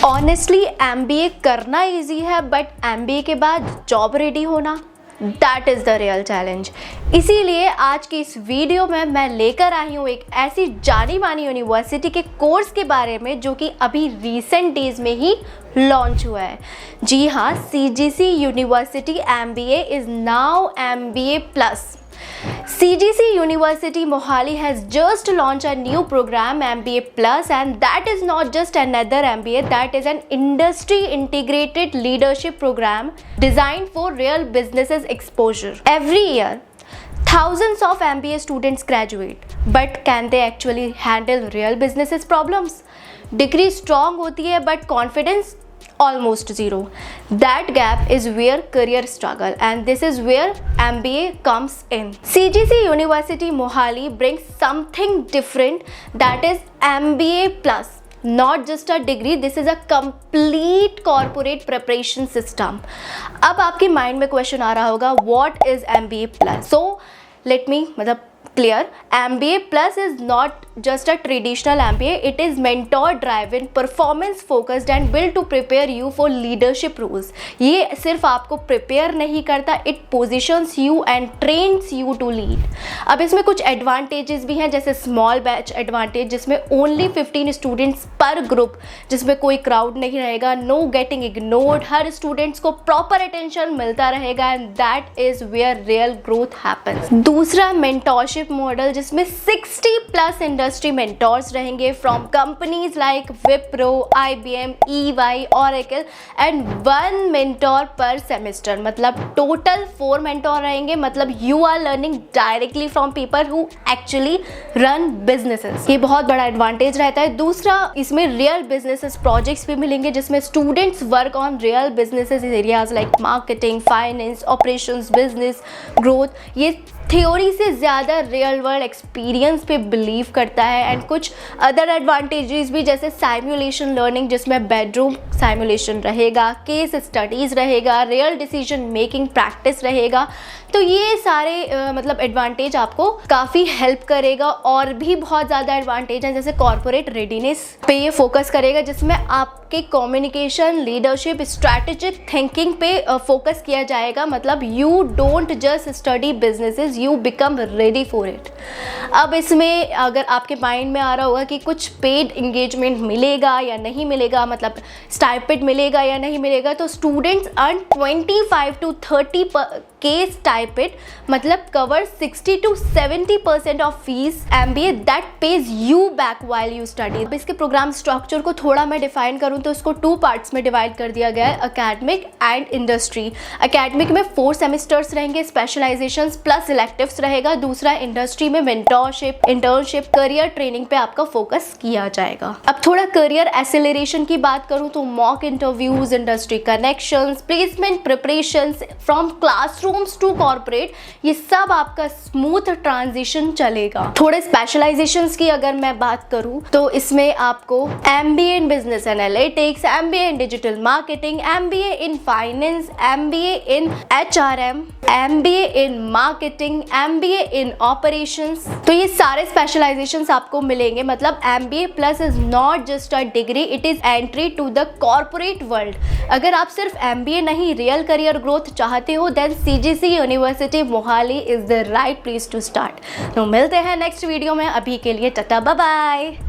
Honestly MBA करना easy है, but MBA के बाद जॉब रेडी होना, that is the real challenge. इसीलिए आज की इस वीडियो में मैं लेकर आई हूँ एक ऐसी जानी मानी यूनिवर्सिटी के कोर्स के बारे में जो कि अभी रिसेंट डेज में ही लॉन्च हुआ है। जी हाँ, CGC university MBA is now MBA plus. CGC University Mohali has just launched a new program MBA Plus, and that is not just another MBA, that is an industry integrated leadership program designed for real businesses exposure. Every year thousands of MBA students graduate, but can they actually handle real businesses problems? Degree strong होती है but confidence almost zero. That gap is where career struggle, and this is where MBA comes in. CGC University Mohali brings something different, that is MBA plus. Not just a degree, this is a complete corporate preparation system. अब आपके mind में question आ रहा होगा, what is MBA plus? So let me clear, MBA plus is not just a traditional MBA, it is mentor driven, performance focused and built to prepare you for leadership roles. ये सिर्फ आपको prepare नहीं करता, it positions you and trains you to lead. अब इसमें कुछ advantages भी हैं, जैसे small batch advantage जिसमें only 15 students पर group, जिसमें कोई crowd नहीं रहेगा, no getting ignored, हर students को proper attention मिलता रहेगा, and that is where real growth happens. दूसरा mentorship मॉडल जिसमें 60+ इंडस्ट्री मेंटोर्स रहेंगे from companies like Wipro, IBM, EY, Oracle and 1 mentor per semester, मतलब टोटल 4 मेंटोर रहेंगे। मतलब you are learning directly from people who actually run businesses. ये बहुत बड़ा advantage रहता है। दूसरा, इसमें रियल बिजनेसेस प्रोजेक्ट्स भी मिलेंगे जिसमें students work on real businesses areas like marketing, finance, operations, business growth. ये थ्योरी से ज़्यादा रियल वर्ल्ड एक्सपीरियंस पे बिलीव करता है। एंड कुछ अदर एडवांटेजेस भी, जैसे साइमुलेशन लर्निंग जिसमें बेडरूम साइमुलेशन रहेगा, केस स्टडीज़ रहेगा, रियल डिसीजन मेकिंग प्रैक्टिस रहेगा। तो ये सारे एडवांटेज आपको काफ़ी हेल्प करेगा। और भी बहुत ज़्यादा एडवांटेज हैं, जैसे कॉर्पोरेट रेडीनेस पे ये फोकस करेगा जिसमें आपके कम्युनिकेशन, लीडरशिप, स्ट्रैटेजिक थिंकिंग पे फोकस किया जाएगा। मतलब you don't just study businesses, you become ready for it. अब इसमें अगर आपके माइंड में आ रहा होगा कि कुछ पेड इंगेजमेंट मिलेगा या नहीं मिलेगा, मतलब स्टाइपेंड मिलेगा या नहीं मिलेगा, तो students earn 25 to 30K stipend, मतलब cover 60 to 70% of fees MBA that pays you back while you study. अब इसके प्रोग्राम स्ट्रक्चर को थोड़ा मैं डिफाइन करूँ तो इसको 2 पार्ट्स में डिवाइड कर दिया गया है, अकेडमिक एंड इंडस्ट्री। अकेडमिक में 4 सेमेस्टर्स रहेंगे, स्पेशलाइजेशंस प्लस इलेक्टिव्स रहेगा। दूसरा, इंडस्ट्री में मेंटोरशिप, इंटर्नशिप, करियर ट्रेनिंग पे आपका फोकस किया जाएगा। अब थोड़ा करियर एक्सेलरेशन की बात करूँ तो mock interviews, industry connections, placement preparations from classrooms to corporate, ये सब आपका स्मूथ ट्रांजिशन चलेगा। थोड़े स्पेशलाइजेशंस की अगर मैं बात करूँ तो इसमें आपको MBA in business analytics, MBA in digital marketing, MBA in finance, MBA in HRM, MBA in marketing, MBA in operations, तो ये सारे स्पेशलाइजेशंस आपको मिलेंगे। मतलब MBA plus is not just a degree, it is entry to the corporate world. अगर आप सिर्फ MBA नहीं, रियल करियर ग्रोथ चाहते हो, then CGC university Mohali is the right place to start. तो मिलते हैं नेक्स्ट वीडियो में, अभी के लिए टाटा बाय बाय।